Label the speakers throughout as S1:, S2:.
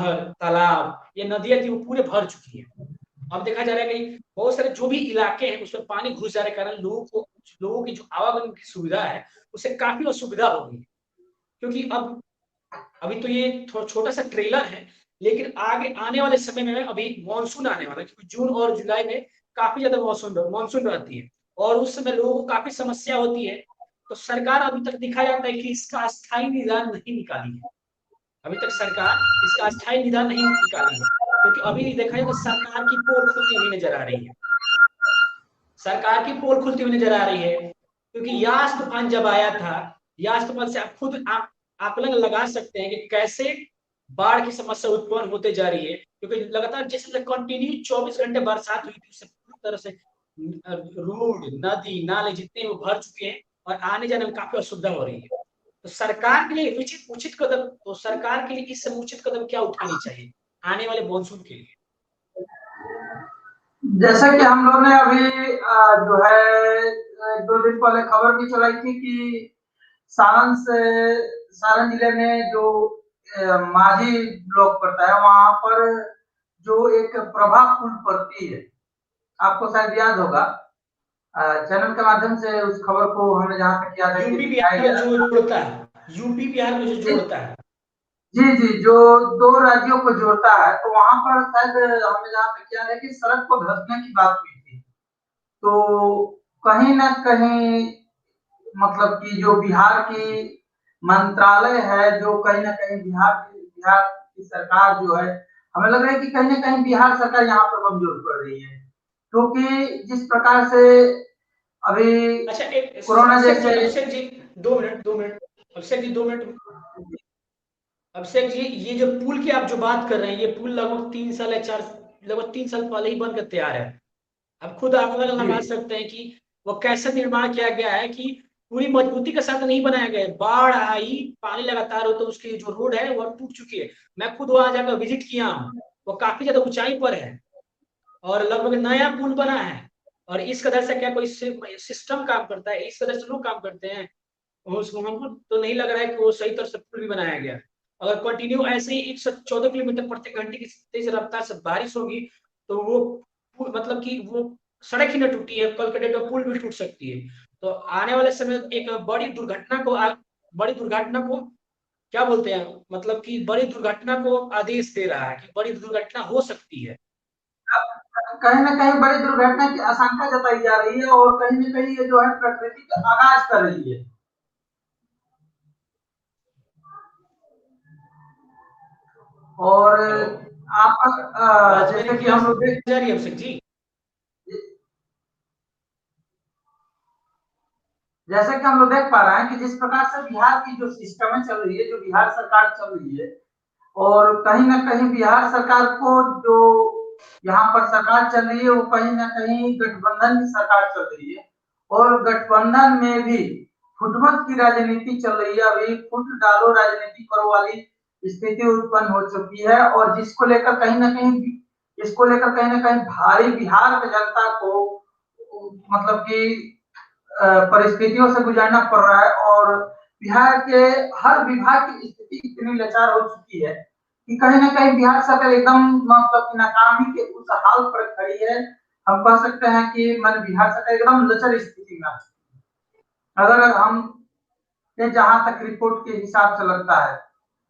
S1: तालाब, ये नदियां थी वो पूरे भर चुकी है। अब देखा जा रहा है कि बहुत सारे जो भी इलाके हैं उसमें पानी घुस जाने के कारण लोगों की जो आवागमन की सुविधा है उससे काफी असुविधा हो गई है। क्योंकि अब अभी तो ये छोटा सा ट्रेलर है, लेकिन आगे आने वाले समय में अभी मानसून आने वाला है, क्योंकि जून और जुलाई में काफी ज्यादा मानसून रहती है और उस समय लोगों को काफी समस्या होती है। तो सरकार अभी तक दिखा जाता है कि इसका स्थायी निदान नहीं निकाली है। अभी तक सरकार इसका स्थायी निदान नहीं निकाली है, क्योंकि अभी देखा जाए तो सरकार की पोल खुलती हुई नजर आ रही है। सरकार की पोल खुलती हुई नजर आ रही है, क्योंकि यास तूफान जब आया था, यास तूफान से आप खुद आकलन लगा सकते हैं कि कैसे बाढ़ की समस्या उत्पन्न होते जा रही है। क्योंकि लगातार जैसे कंटिन्यू 24 घंटे बरसात हुई थी, उससे पूरी तरह से रोड, नदी, नाले जितने वो भर चुके हैं और आने जाने में काफी असुविधा हो रही है। तो सरकार के लिए उचित उचित कदम तो सरकार के लिए इस समुचित कदम क्या उठानी चाहिए आने वाले मानसून के लिए?
S2: जैसे कि हम लोग ने अभी जो है 2 दिन पहले खबर भी चलाई थी कि सारण से सारण जिले में जो माझी ब्लॉक पड़ता है वहां पर जो एक प्रभा पुल पड़ती है, आपको शायद याद होगा। चैनल के माध्यम से उस खबर को हमें जहां तक याद है कि
S1: यूपी
S2: दिखाया
S1: बिहार में
S2: गया।
S1: जो जोड़ता है, यूपी बिहार में जो
S2: जी
S1: जोड़ता है।
S2: जी जी, जो 2 राज्यों को जोड़ता है, तो वहां पर शायद हमें जहां तक याद है कि सड़क को धंसने की बात हुई थी। तो कहीं ना कहीं मतलब कि जो बिहार की मंत्रालय है, जो कहीं ना कहीं बिहार की सरकार जो है, हमें लग रहा है कि कहीं ना कहीं बिहार सरकार यहाँ पर कमजोर पड़ रही है, क्योंकि जिस प्रकार से अभी
S1: अच्छा, एक
S2: कोरोना जैसे।
S1: Abhishek ji, 2 minute Abhishek ji, 2 minute. अभिषेक जी, ये जो पुल की आप जो बात कर रहे हैं, ये पुल लगभग 3 साल या 4, लगभग 3 साल पहले ही बनकर तैयार है। अब खुद आकलन
S2: जी
S1: लगा सकते हैं कि वो कैसे निर्माण किया गया है, कि पूरी मजबूती के साथ नहीं बनाया गया है। बाढ़ आई, पानी लगातार हो तो उसकी जो रोड है वो टूट चुकी है। मैं खुद वहां जाकर विजिट किया हूँ, वो काफी ज्यादा ऊंचाई पर है और लगभग नया पुल बना है। और इस कदर से क्या कोई सिस्टम काम करता है, इस कदर से लोग काम करते हैं, उसको हमको तो नहीं लग रहा है कि वो सही तरह से पुल भी बनाया गया। अगर कंटिन्यू ऐसे ही 114 किलोमीटर प्रति घंटे की तेज रफ्तार से बारिश होगी तो वो मतलब कि वो सड़क ही न टूटी है, कल के डेट में पुल भी टूट सकती है। तो आने वाले समय एक बड़ी दुर्घटना को क्या बोलते हैं, मतलब कि बड़ी दुर्घटना को आदेश दे रहा है कि बड़ी दुर्घटना हो सकती है।
S2: कहीं ना कहीं बड़ी दुर्घटना की आशंका जताई जा रही है, और कहीं ना कहीं ये जो है प्रकृति का आगाज कर रही है। और
S1: हेलो,
S2: आप
S1: आवाज मेरी
S2: जैसे कि
S1: क्लियर
S2: हम लोग
S1: जा रही है अभिषेक जी?
S2: जैसे कि हम लोग देख पा रहे हैं कि जिस प्रकार से बिहार की जो सिस्टम चल रही है, जो बिहार सरकार चल रही है, और कहीं ना कहीं बिहार सरकार को जो यहाँ पर सरकार चल रही है वो कहीं ना कहीं गठबंधन की सरकार चल रही है, और गठबंधन में भी फुटमत की राजनीति चल रही है। अभी फुट डालो राजनीति करो वाली स्थिति उत्पन्न हो चुकी है, और जिसको लेकर कहीं ना कहीं इसको लेकर कहीं ना कहीं भारी बिहार की जनता को मतलब कि परिस्थितियों से गुजरना पड़ रहा है। और बिहार के हर विभाग की स्थिति इतनी लाचार हो चुकी है कि कहीं ना कहीं बिहार सरकार एकदम मतलब नाकामी के उस हाल पर खड़ी है। हम कह सकते हैं कि मन बिहार सरकार एकदम लचर स्थिति में आ चुकी है। अगर हम जहां तक रिपोर्ट के हिसाब से लगता है,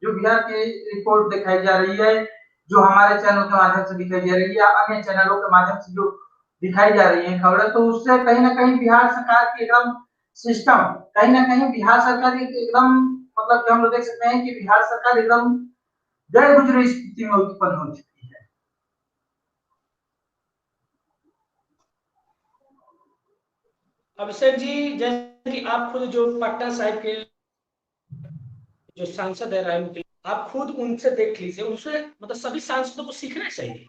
S2: जो बिहार की रिपोर्ट दिखाई जा रही है, जो हमारे चैनल के माध्यम से दिखाई जा रही है या अन्य चैनलों के माध्यम से जो दिखाई जा रही है खबरें, तो उससे कहीं ना कहीं बिहार सरकार की एकदम सिस्टम, कहीं ना कहीं बिहार सरकार एकदम मतलब कि हम लोग देख सकते हैं कि बिहार सरकार एकदम गए गुजरे स्थिति में उत्पन्न हो चुकी है।
S1: अभिषेक जी, जैसे कि आप खुद जो पटना साहिब के जो सांसद है राय, आप खुद उनसे देख लीजिए, उनसे मतलब सभी सांसदों को सीखना चाहिए।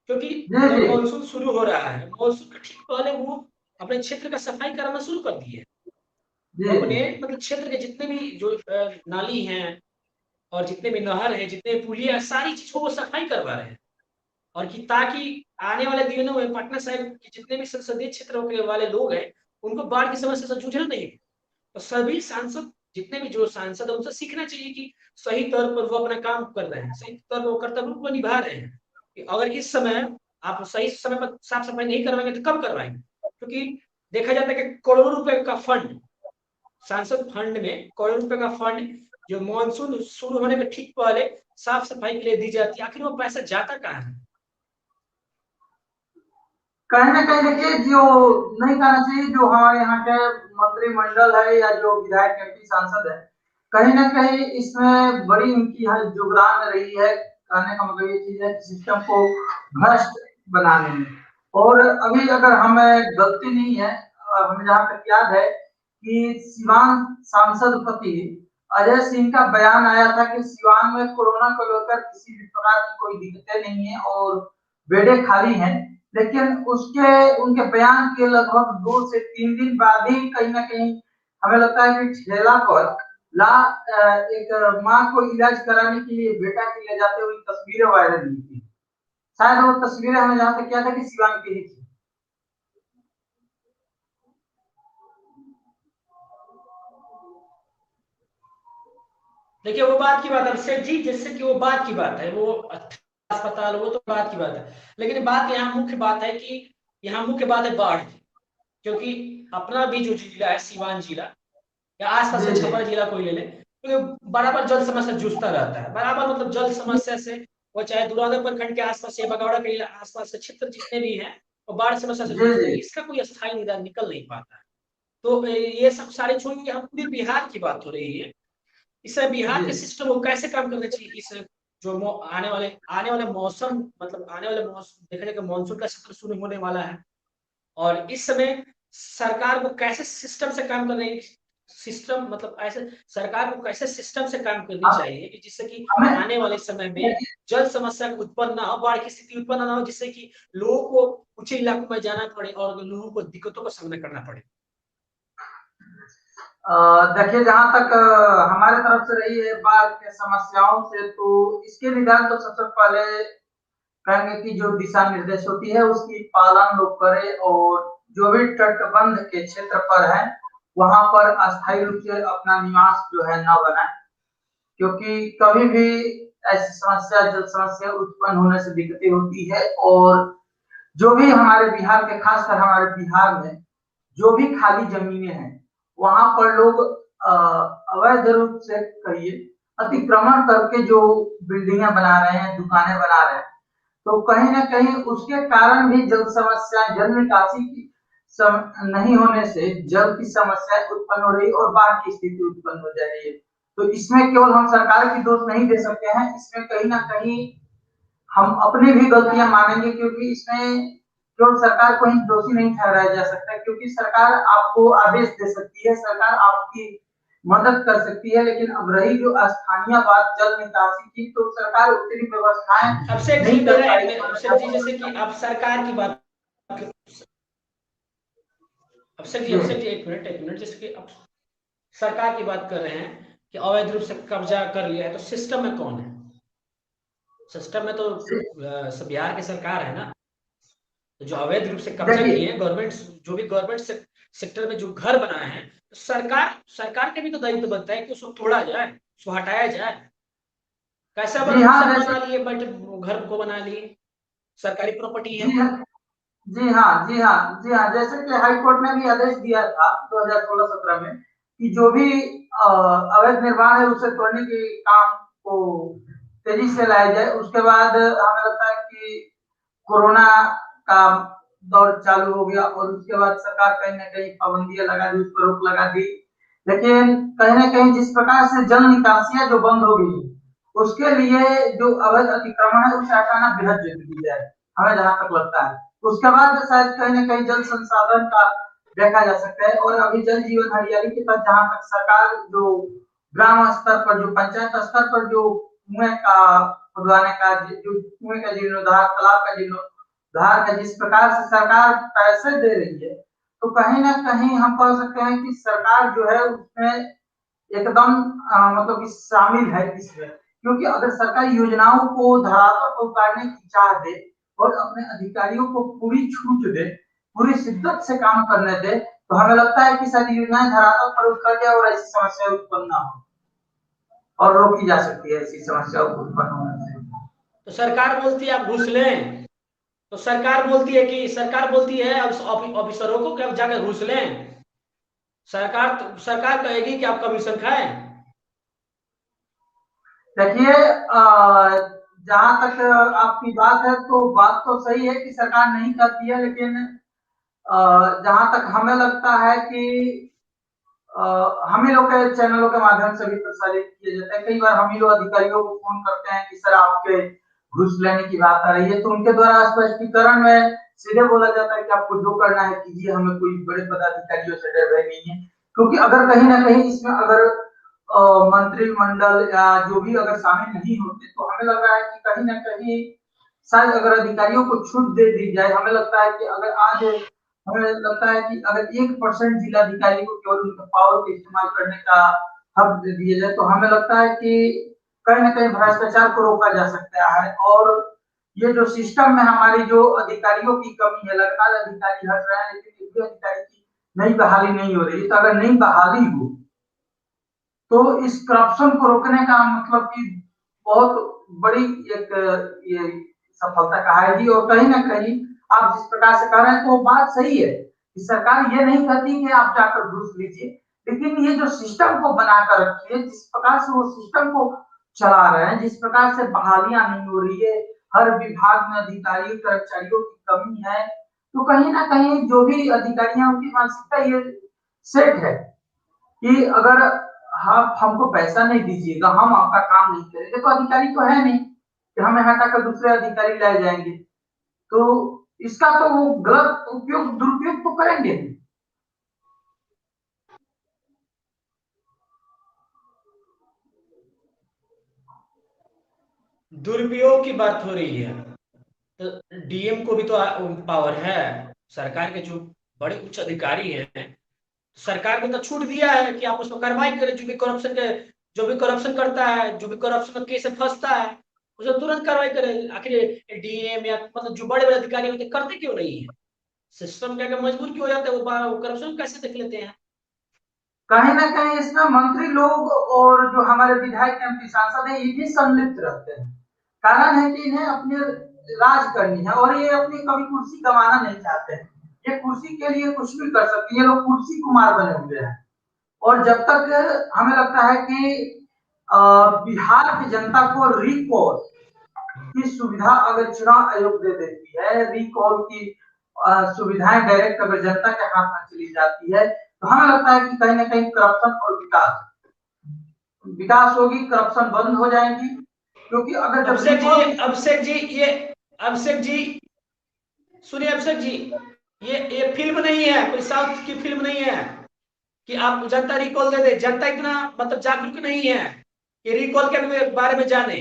S1: क्योंकि
S2: जी
S1: जब
S2: जी
S1: मानसून शुरू हो रहा है, मानसून के ठीक पहले वो अपने क्षेत्र का सफाई कराना शुरू कर दिए।
S2: जी
S1: वो
S2: जी
S1: अपने मतलब क्षेत्र के जितने भी जो नाली हैं और जितने भी नहर है, जितने पुलिया, सारी चीजों को सफाई करवा रहे हैं। और कि ताकि आने वाले दिनों में पटना साहिब के जितने भी संसदीय क्षेत्रों के वाले लोग हैं, उनको बाढ़ की समस्या से जूझना नहीं है। तो सभी सांसद जितने भी जो सांसद है उनसे सीखना चाहिए कि सही तौर पर वो अपना काम कर रहे हैं, सही तौर पर वो कर्तव्य को निभा रहे हैं। कि अगर इस समय आप सही समय पर साफ सफाई नहीं करवाएंगे तो कब करवाएंगे? क्योंकि देखा जाता है कि करोड़ों रुपए का फंड, सांसद फंड में करोड़ों रुपए का फंड जो मानसून शुरू होने के ठीक पहले साफ सफाई के लिए दी जाती है, आखिर वो पैसा जाता कहाँ है?
S2: कहीं ना कहीं देखिए, जो नहीं कहना चाहिए, जो हमारे यहाँ के मंत्रिमंडल है या जो विधायक एमपी सांसद है, कहीं ना कहीं इसमें बड़ी उनकी योगदान रही है। कहने का मतलब ये चीज है कि सिस्टम को भ्रष्ट बनाने में। और अभी अगर हमें गलती नहीं है, हमें जहाँ तक याद है कि सिवान सांसद पति अजय सिंह का बयान आया था कि सिवान में कोरोना को लेकर किसी भी प्रकार की कोई दिक्कतें नहीं है और बेडें खाली हैं। लेकिन उसके उनके बयान के लगभग 2 से 3 दिन बाद ही कहीं ना कहीं हमें लगता है कि ठेला पर ला एक माँ को इलाज कराने के लिए बेटा के ले जाते हुए तस्वीरें वायरल हुई थी। शायद वो तस्वीरें हमें जहां तक क्या था कि सिवान की ही थी।
S1: देखिए वो बात की बात है अभिषेक जी, जैसे कि वो बात की बात है, वो अस्पताल वो तो बात की बात है, लेकिन बात यहाँ मुख्य बात है कि यहाँ मुख्य बात है बाढ़ की। क्योंकि अपना भी जो जिला है सिवान जिला या आसपास
S2: जी
S1: का
S2: जी
S1: छपरा जिला कोई ले ले, तो बराबर जल समस्या जूझता रहता है, बराबर मतलब जल समस्या से। वो चाहे दुरादा प्रखंड के आसपास या बगौड़ा के आसपास के क्षेत्र जितने भी हैं, वो बाढ़ समस्या से
S2: जी
S1: जूझते हैं,
S2: जी
S1: इसका कोई स्थायी निदान निकल नहीं पाता है। तो ये सब सारे छोड़िए, हम पूरे बिहार की बात हो रही है। इस बिहार
S2: जी
S1: के सिस्टम को कैसे काम करना चाहिए? इस जो आने वाले मौसम, मतलब आने वाले मौसम देखा जाएगा, मानसून का सत्र शुरू होने वाला है, और इस समय सरकार को कैसे सिस्टम से काम करना है, सिस्टम मतलब ऐसे सरकार को कैसे सिस्टम से काम करनी
S2: हम
S1: चाहिए कि जिससे कि
S2: हमें
S1: आने वाले समय में जल समस्या उत्पन्न ना हो, बाढ़ की स्थिति उत्पन्न ना हो, जिससे कि लोगों को ऊंचे इलाकों में जाना पड़े और लोगों को दिक्कतों का सामना करना पड़े।
S2: देखिए, जहां तक हमारे तरफ से रही है बाढ़ के समस्याओं से, तो इसके निदान तो सबसे पहले कहेंगे कि जो दिशा निर्देश होती है उसकी पालन लोग करें, और जो भी तटबंध के क्षेत्र पर है वहां पर अस्थायी रूप से अपना निवास जो है न बनाए। क्योंकि कभी भी ऐसी समस्या, जल समस्या उत्पन्न होने से दिक्कतें होती है। और जो भी हमारे बिहार के, खासकर हमारे बिहार में जो भी खाली जमीनें हैं वहां पर लोग अवैध रूप से कहिए अतिक्रमण करके जो बिल्डिंगें बना रहे हैं, दुकानें बना रहे हैं, तो कहीं ना कहीं उसके कारण भी जल समस्या, जल निकासी की नहीं होने से जल की समस्या उत्पन्न हो रही और बाढ़ की स्थिति उत्पन्न हो जा रही है। तो इसमें केवल हम सरकार की दोष नहीं दे सकते हैं, इसमें कहीं ना कहीं हम अपनी भी गलतियां मानेंगे, क्योंकि इसमें केवल सरकार को ही दोषी नहीं ठहराया जा सकता, क्योंकि सरकार आपको आदेश दे सकती है, सरकार आपकी मदद कर सकती है। लेकिन अब रही जो स्थानीय बात जल निकासी की, तो सरकार उतनी व्यवस्थाएं
S1: अभिषेक जी
S2: नहीं कर पाई।
S1: अभिषेक जी, जैसे कि आप सरकार की बात, अभिषेक जी एक मिनट, जैसे कि आप सरकार की बात कर रहे हैं कि अवैध रूप से कब्जा कर लिया है, तो सिस्टम में कौन है? सिस्टम में तो सब बिहार की सरकार है ना। तो जो अवैध रूप से कब्जा
S2: देखिए,
S1: किए हैं, गवर्नमेंट जो भी गवर्नमेंट सेक्टर में जो घर बनाए हैं, तो सरकार के भी तो दायित्व बनता है कि उसको तोड़ा जाए, उसको हटाया जाए। कैसा
S2: जी हाँ,
S1: बना लिए, बट घर को बना लिए, सरकारी प्रॉपर्टी है।
S2: जी हाँ, जी हाँ, जी हाँ, जी हाँ, जैसे कि हाई कोर्ट ने भी आदेश दिया था 2016-17 में कि जो भी अवैध निर्माण है उसे तोड़ने के काम को तेजी से लाया जाए। उसके बाद हमें लगता है कि कोरोना का दौर चालू हो गया और उसके बाद सरकार कहीं ना कहीं पाबंदियां लगा दी, उस पर रोक लगा दी। लेकिन कहीं ना कहीं जिस प्रकार से जल निकासियां जो बंद हो गई, उसके लिए जो अवैध अतिक्रमण है उसे हटाना बेहद जरूरी है, हमें जहां तक लगता है। उसके बाद शायद कहीं ना कहीं जल संसाधन का देखा जा सकता है। और अभी जल जीवन हरियाली के तहत जहां तक सरकार जो ग्राम स्तर पर, जो पंचायत स्तर पर जो कुएं का खुदवाने का, जो कुएं का जीर्णोद्धार, तालाब का जीर्णोद्धार का जिस प्रकार से सरकार पैसे दे रही है, तो कहीं ना कहीं हम कह सकते हैं कि सरकार जो है उसमें एकदम मतलब कि शामिल है इसमें। क्योंकि अगर सरकार योजनाओं को धरातल पर उतारने की चाह दे और अपने अधिकारियों को पूरी छूट दे, पूरी शिद्दत से काम करने दे, तो हमें लगता है कि सारी योजनाएं धरातल पर उतर जाए और ऐसी समस्या उत्पन्न ना हो और रोकी जा सकती है ऐसी समस्या उत्पन्न होने से।
S1: तो सरकार बोलती है आप घूस लें, तो सरकार बोलती है ऑफिसरों को कि आप जाकर घूस लें। सरकार कहेगी कि आप कमीशन खाएं।
S2: देखिए, जहां तक आपकी बात है तो बात तो सही है कि सरकार नहीं करती है, लेकिन जहां तक हमें लगता है कि हम ही लोग के चैनलों के माध्यम से भी प्रसारित किए जाते हैं। कई बार हम ही लोग अधिकारियों को फोन करते हैं कि सर आपके घूस लेने की बात आ रही है, तो उनके द्वारा स्पष्टीकरण में सीधे बोला जाता है कि आपको जो करना है कीजिए, हमें कोई बड़े पदाधिकारियों से डर भय नहीं है। क्योंकि अगर कहीं ना कहीं इसमें अगर मंत्रिमंडल या जो भी अगर शामिल नहीं होते, तो हमें लग रहा है कि कहीं ना कहीं शायद अगर अधिकारियों को छूट दे दी जाए, हमें लगता है कि अगर आज हमें लगता है कि अगर 1% जिलाधिकारी को केवल उनके पावर का इस्तेमाल करने का हक दे दिया जाए, तो हमें लगता है कि कहीं ना कहीं भ्रष्टाचार को रोका जा सकता है। और ये जो सिस्टम में हमारी जो अधिकारियों की कमी है, लगातार अधिकारी हट रहे हैं लेकिन एक भी अधिकारी की नई बहाली नहीं हो रही है। तो अगर नई बहाली हो तो इस करप्शन को रोकने का मतलब कि बहुत बड़ी एक ये सफलता कहाएगी। और कहीं ना कहीं आप जिस प्रकार से कह रहे हैं तो वो बात सही है कि सरकार ये नहीं कहती कि आप जाकर घूस लीजिए, लेकिन ये जो सिस्टम को बनाकर रखी है, जिस प्रकार से वो सिस्टम को चला रहे हैं, जिस प्रकार से बहालियां नहीं हो रही है, हर विभाग में अधिकारियों कर्मचारियों की कमी है, तो कहीं ना कहीं जो भी अधिकारियों की मानसिकता ये सेट है कि अगर आप हमको पैसा नहीं दीजिएगा, हम आपका काम नहीं करेंगे। तो अधिकारी तो है नहीं कि हमें हटाकर दूसरे अधिकारी लाए जाएंगे, तो इसका तो वो गलत उपयोग दुरुपयोग तो करेंगे नहीं।
S1: दुरुपयोग की बात हो रही है तो डीएम को भी तो पावर है। सरकार के जो बड़े उच्च अधिकारी हैं, सरकार ने तो छूट दिया है कि आप उस पर कार्रवाई करें। जो भी करप्शन करता है, जो भी करप्शन केस में फंसता है, उसे तुरंत कार्रवाई करें। आखिर डीएम या मतलब जो बड़े बड़े अधिकारी होते करते क्यों नहीं है? सिस्टम क्या मजबूर क्यों हो जाता है? वो करप्शन कैसे देख लेते हैं?
S2: कहीं ना कहीं इसमें मंत्री लोग और जो हमारे विधायक एमपी सांसद है ये भी सम्मिलित रहते हैं। कारण है कि इन्हें अपने राज करनी है और ये अपनी कभी कुर्सी गंवाना नहीं चाहते हैं। ये कुर्सी के लिए कुछ भी कर सकते हैं, ये लोग कुर्सी कुमार बने हुए हैं। और जब तक हमें लगता है कि बिहार की जनता को रिकॉल की सुविधा अगर चुनाव आयोग दे देती है, रिकॉल की सुविधाएं डायरेक्ट अगर जनता के हाथ में चली जाती है, तो हमें लगता है कि कहीं ना कहीं करप्शन और विकास होगी, करप्शन बंद हो जाएगी। क्योंकि अगर जब
S1: अभिषेक जी सुनिए। अभिषेक जी, ये फिल्म नहीं है, कोई साउथ की फिल्म नहीं है कि आप जनता रिकॉल दे दे। जनता इतना मतलब जागरूक नहीं है कि रिकॉल के बारे में जाने।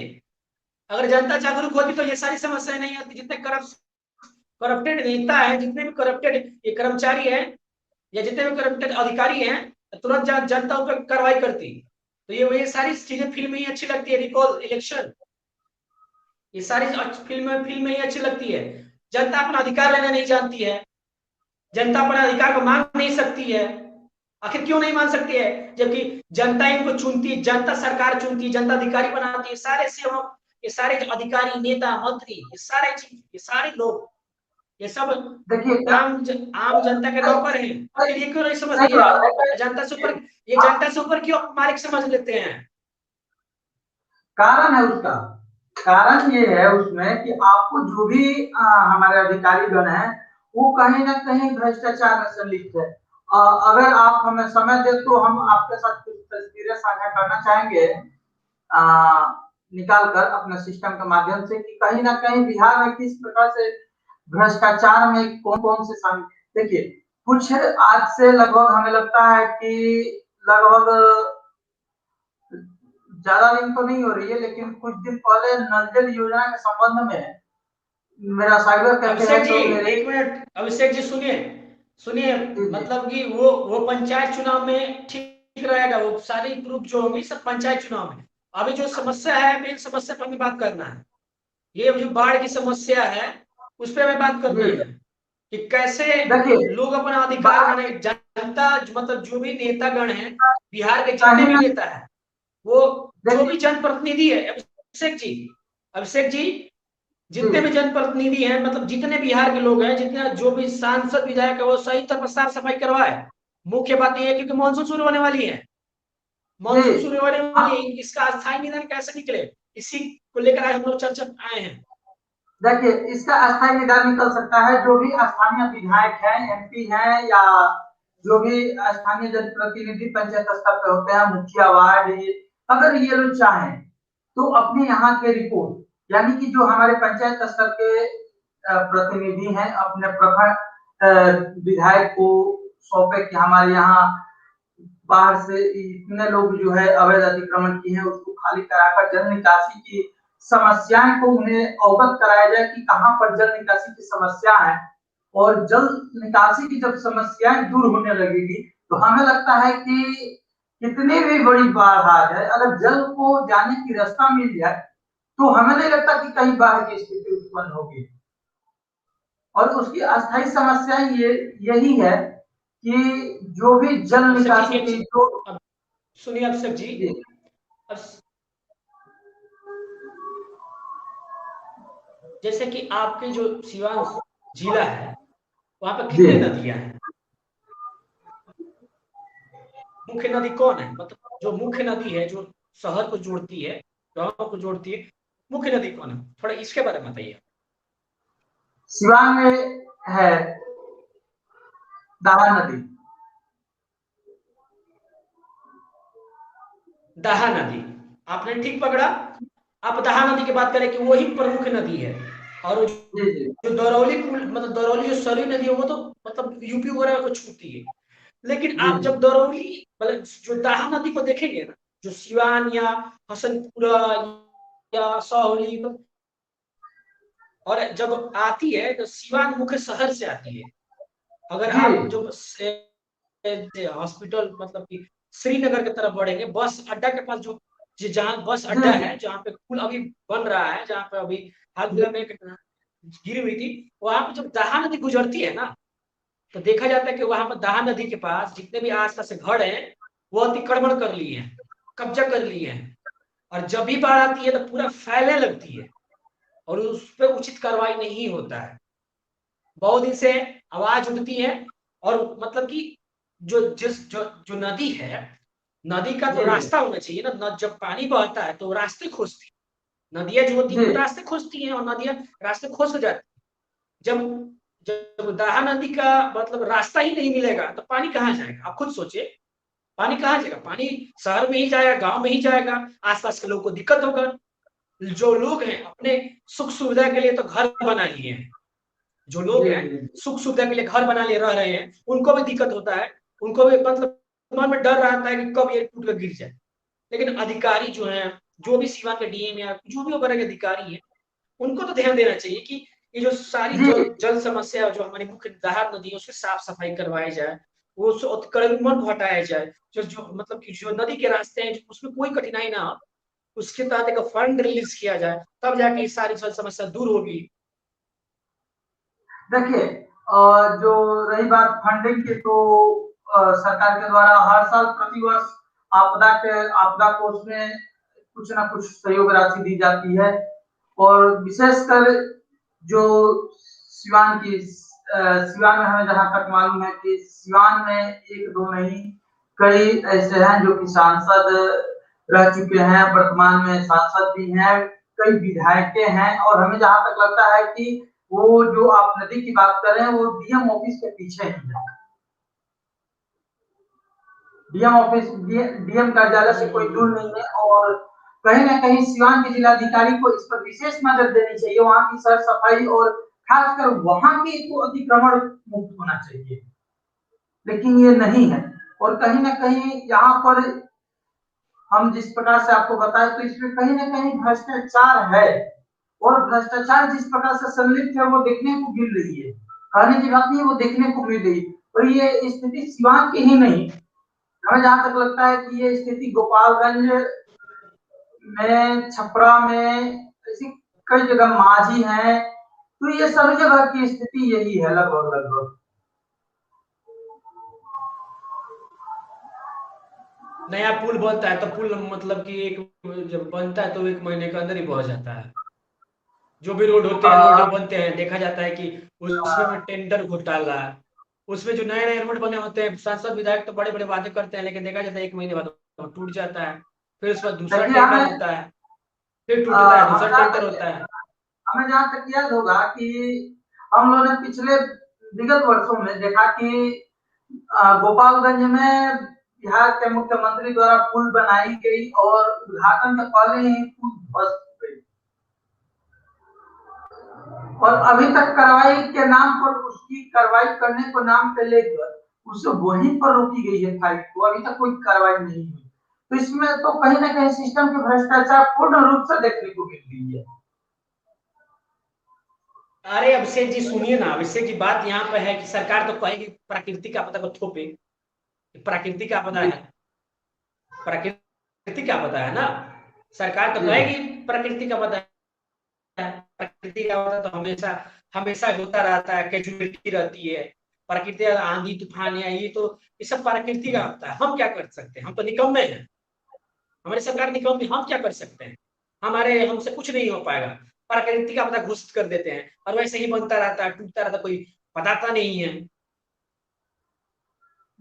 S1: अगर जनता जागरूक होती तो ये सारी समस्याएं नहीं आती। जितने करप्टेड नेता है, जितने भी करप्टेड ये कर्मचारी है या जितने भी करप्टेड अधिकारी हैं, तुरंत जनता उन पर कार्रवाई करती। तो ये सारी चीजें फिल्म ही अच्छी लगती है। रिकॉल, इलेक्शन, ये सारी फिल्म ही अच्छी लगती है। जनता अपना अधिकार लेना नहीं जानती है। जनता अपने अधिकार को मांग नहीं सकती है। आखिर क्यों नहीं मान सकती है? जबकि जनता इनको चुनती है, जनता सरकार चुनती है, जनता अधिकारी बनाती है। सारे सेवक, ये सारे जो अधिकारी, नेता, मंत्री, ये सारे लोग, ये सब
S2: देखिए
S1: आम जनता के नौकर हैं। आखिर ये क्यों नहीं समझते?
S2: सही बात है।
S1: जनता से ऊपर क्यों मालिक समझ लेते हैं?
S2: कारण है उसका, कारण ये है उसमें कि आपको जो भी हमारे अधिकारी गण है वो कहीं ना कहीं भ्रष्टाचार में संलिप्त है। अगर आप हमें समय दे तो हम आपके साथ कुछ तस्वीरें साझा करना चाहेंगे, निकाल कर अपने सिस्टम के माध्यम से, कि कहीं ना कहीं बिहार में किस प्रकार से भ्रष्टाचार में कौन कौन से शामिल। देखिए, कुछ आज से लगभग हमें लगता है कि लगभग ज्यादा दिन तो नहीं हो रही है, लेकिन कुछ दिन पहले नल जल योजना के संबंध में मेरा साइबर कैफे है,
S1: अभिषेक जी
S2: तो मेरे
S1: एक मिनट, अभिषेक जी सुनिए। मतलब कि वो पंचायत चुनाव में ठीक रहेगा। वो सारी ग्रुप जो होंगी सब पंचायत चुनाव में। अभी जो समस्या है, मेन समस्या पर हमें बात करना है। ये जो बाढ़ की समस्या है उस पर हमें बात करनी
S2: जी
S1: है कि कैसे
S2: देखिए
S1: लोग अपना अधिकार माने जनता मतलब जो भी नेतागण है बिहार के जितने भी नेता है, वो जो भी जनप्रतिनिधि है, अभिषेक जी जितने भी जनप्रतिनिधि हैं, मतलब जितने बिहार के लोग हैं, जितने जो भी सांसद विधायक है, वो सही तरह साफ सफाई करवाए। मुख्य बात यह है क्योंकि मानसून शुरू होने वाली है, मानसून शुरू होने वाली है, इसका अस्थायी निदान कैसे निकले, इसी को लेकर आज हम लोग चर्चा आए हैं।
S2: देखिए, इसका अस्थायी निदान निकल सकता है जो भी स्थानीय विधायक हैं, एमपी हैं, या जो भी स्थानीय जनप्रतिनिधि पंचायत स्तर पे होते हैं, मुखिया वार्ड, अगर ये लोग चाहें तो अपने यहाँ के रिपोर्ट, यानी कि जो हमारे पंचायत स्तर के प्रतिनिधि हैं, अपने प्रखंड विधायक को सौंपे कि हमारे यहाँ बाहर से इतने लोग जो है अवैध अतिक्रमण किए हैं, उसको खाली कराकर जल निकासी की समस्याएं को उन्हें अवगत कराया जाए कि कहाँ पर जल निकासी की समस्या है, और जल निकासी की जब समस्याएं दूर होने लगेगी तो हमें लगता है कि कितनी भी बड़ी बाढ़ आ जाए, अगर जल को जाने की रास्ता मिल जाए तो हमें नहीं लगता कि कहीं बाढ़ की स्थिति उत्पन्न होगी। और उसकी अस्थायी समस्या यही है कि जो भी जल निकासी की जो
S1: सुनिए अभिषेक जी, जैसे कि आपके जो सिवान जिला है वहां पर कितनी नदियां हैं? मुख्य नदी कौन है, मतलब जो मुख्य नदी है जो शहर को जोड़ती है, गांव को जोड़ती है, मुख्य नदी कौन है, थोड़ा इसके बारे में बताइए।
S2: सिवान में है दाहा नदी।
S1: दाहा नदी, आपने ठीक पकड़ा। आप दाहा नदी की बात करें कि वही प्रमुख नदी है, और जो दरौली मतलब दरौली जो सरयू नदी है वो तो मतलब यूपी वगैरह को छूती है, लेकिन आप जब दरौली मतलब जो दाहा नदी को देखेंगे ना, जो सिवान या हसनपुरा या सहौली, और जब आती है तो सिवान मुख्य शहर से आती है। अगर आप जो हॉस्पिटल मतलब कि श्रीनगर की तरफ बढ़ेंगे, बस अड्डा के पास जो जहाँ बस अड्डा है, जहाँ पे पुल अभी बन रहा है, जहाँ पे अभी हाल फिलहाल में गिरी हुई थी, वहां पे जब दाहा नदी गुजरती है ना, तो देखा जाता है कि वहां पर दाहा नदी के पास जितने भी आसपास से घर हैं वो अतिक्रमण कर लिए हैं, कब्जा कर लिए हैं, और जब भी बाढ़ आती है तो पूरा फैलने लगती है और उस पर उचित कार्रवाई नहीं होता है। बहुत दिन से आवाज उठती है, और मतलब कि जो नदी है, नदी का तो रास्ता होना चाहिए ना, जब पानी बहता है तो रास्ते खोजती है, नदियां जो होती है रास्ते खोजती हैं, और नदियां रास्ते खोज हो जाती है। जब जब दाहा नदी का मतलब रास्ता ही नहीं मिलेगा तो पानी कहाँ जाएगा, आप खुद सोचिए, पानी कहाँ जाएगा, पानी शहर में ही जाएगा, गांव में ही जाएगा, आसपास के लोगों को दिक्कत होगा। जो लोग हैं अपने सुख सुविधा के लिए तो घर बना लिए हैं, जो लोग हैं सुख सुविधा के लिए घर बना लिए रह रहे हैं, उनको भी दिक्कत होता है, उनको भी मतलब मन में डर रहता है कि कब ये टूट कर गिर जाए। लेकिन अधिकारी जो है, जो भी सीमा के डीएम या जो भी वगैरह के अधिकारी है, उनको तो ध्यान देना चाहिए कि ये जो सारी जल समस्या जो हमारी मुख्य दाहर नदी है उसकी साफ सफाई करवाई जाए, वो अतिक्रमण हटाया जाए, जो मतलब कि जो नदी के रास्ते हैं उसमें कोई कठिनाई ना हो, उसके तहत एक फंड रिलीज किया जाए, तब जाके ये सारी जल समस्या दूर होगी।
S2: देखिए, जो रही बात फंडिंग की, तो सरकार के द्वारा हर साल प्रतिवर्ष आपदा कोष में कुछ ना कुछ सहयोग राशि दी जाती है, और विशेषकर जो सिवान सिवान में हमें जहां तक मालूम है कि सिवान में एक दो नहीं कई ऐसे हैं जो कि सांसद रह चुके हैं, वर्तमान में सांसद भी हैं, कई विधायक हैं, और हमें जहां तक लगता है कि वो जो आप नदी की बात कर रहे हैं वो डीएम ऑफिस के पीछे ही है। डीएम कार्यालय से कोई दूर नहीं है, और कहीं ना कहीं सिवान के जिलाधिकारी को इस पर विशेष नजर देनी चाहिए, वहां की सर सफाई और खासकर वहां के तो अतिक्रमण मुक्त होना चाहिए, लेकिन ये नहीं है। और कहीं ना कहीं यहाँ पर हम जिस प्रकार से आपको बताएं तो इसमें कहीं ना कहीं भ्रष्टाचार है, और भ्रष्टाचार जिस प्रकार से संलिप्त है वो देखने को मिल रही है, कहने की बात नहीं, वो देखने को मिल रही है। और ये स्थिति सिवान की ही नहीं, हमें जहां तक लगता है कि ये स्थिति गोपालगंज में, छपरा में, ऐसी कई जगह माझी है, तो ये सभी जगह की स्थिति यही है लगभग लगभग।
S1: नया पुल बनता है तो पुल मतलब कि एक जब बनता है तो 1 महीने के अंदर ही बह जाता है। जो भी रोड होते हैं, रोड बनते हैं, देखा जाता है कि उसमें में टेंडर घोटाला, उसमें जो नए नए रोड बने होते हैं, सांसद विधायक तो बड़े बड़े वादे करते हैं, लेकिन देखा जाता है 1 महीने बाद वो टूट जाता है। फिर उसके बाद दूसरा
S2: देखिए
S1: टेंडर
S2: हमें
S1: होता है, फिर टूटता है, दूसरा
S2: हमें जहाँ
S1: टेंडर
S2: तक
S1: होता है।
S2: हमें जहाँ तक याद होगा कि हम लोगों ने पिछले विगत वर्षों में देखा कि गोपालगंज में बिहार के मुख्यमंत्री द्वारा पुल बनाई गई और उद्घाटन के पहले ही पुल ध्वस्त हो गई, और अभी तक कार्रवाई के नाम पर, उसकी कार्रवाई करने को नाम पे लेकर उसे वहीं पर रोकी गई है फाइट को, अभी तक कोई कार्रवाई नहीं हुई। तो इसमें तो कहीं ना कहीं सिस्टम के भ्रष्टाचार पूर्ण रूप से देखने को मिल रही है।
S1: अरे अभिषेक जी सुनिए ना, अभिषेक जी बात यहाँ पे है कि सरकार तो कहेगी प्राकृतिक आपदा को थोपे, प्राकृतिक आपदा
S2: जी
S1: है, प्राकृतिक आपदा है ना, सरकार तो
S2: जी
S1: कहेगी प्राकृतिक आपदा है। प्राकृतिक आपदा तो हमेशा हमेशा होता रहता है, कैजुअलिटी रहती है, प्राकृतिक आंधी तूफान या ये सब प्राकृतिक आपदा है। हम क्या कर सकते हैं, हम तो निकम्मे हैं, हमारी सरकार निकम्मी, हम क्या कर सकते हैं, हमारे हमसे कुछ नहीं हो पाएगा। प्राकृतिक आपदा घोषित कर देते हैं और वैसे ही बनता रहता है, टूटता रहता है, कोई बताता नहीं है।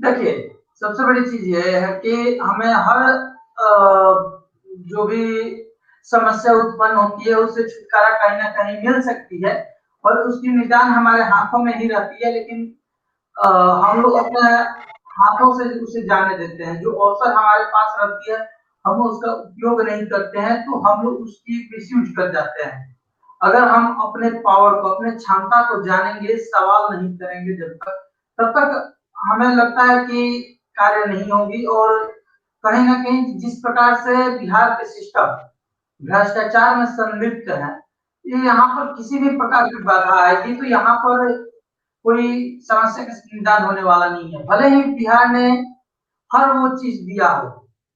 S2: देखिए, सबसे बड़ी चीज ये है कि हमें हर जो भी समस्या उत्पन्न होती है उससे छुटकारा कहीं ना कहीं मिल सकती है, और उसकी निदान हमारे हाथों में ही रहती है, लेकिन अ, हम लोग अपने हाथों से उसे जाने देते हैं। जो अवसर हमारे पास रहती है, हम उसका उपयोग नहीं करते हैं, तो हम लोग उसकी मिसयूज कर जाते हैं। अगर हम अपने पावर को, अपने क्षमता को जानेंगे, सवाल नहीं करेंगे जब तक, तब तक हमें लगता है कि कार्य नहीं होगी। और कहीं ना कहीं जिस प्रकार से बिहार के सिस्टम भ्रष्टाचार में संलिप्त है, ये यहाँ पर किसी भी प्रकार की बाधा आएगी तो यहाँ पर कोई समस्या का निदान होने वाला नहीं है। भले ही बिहार ने हर वो चीज दिया हो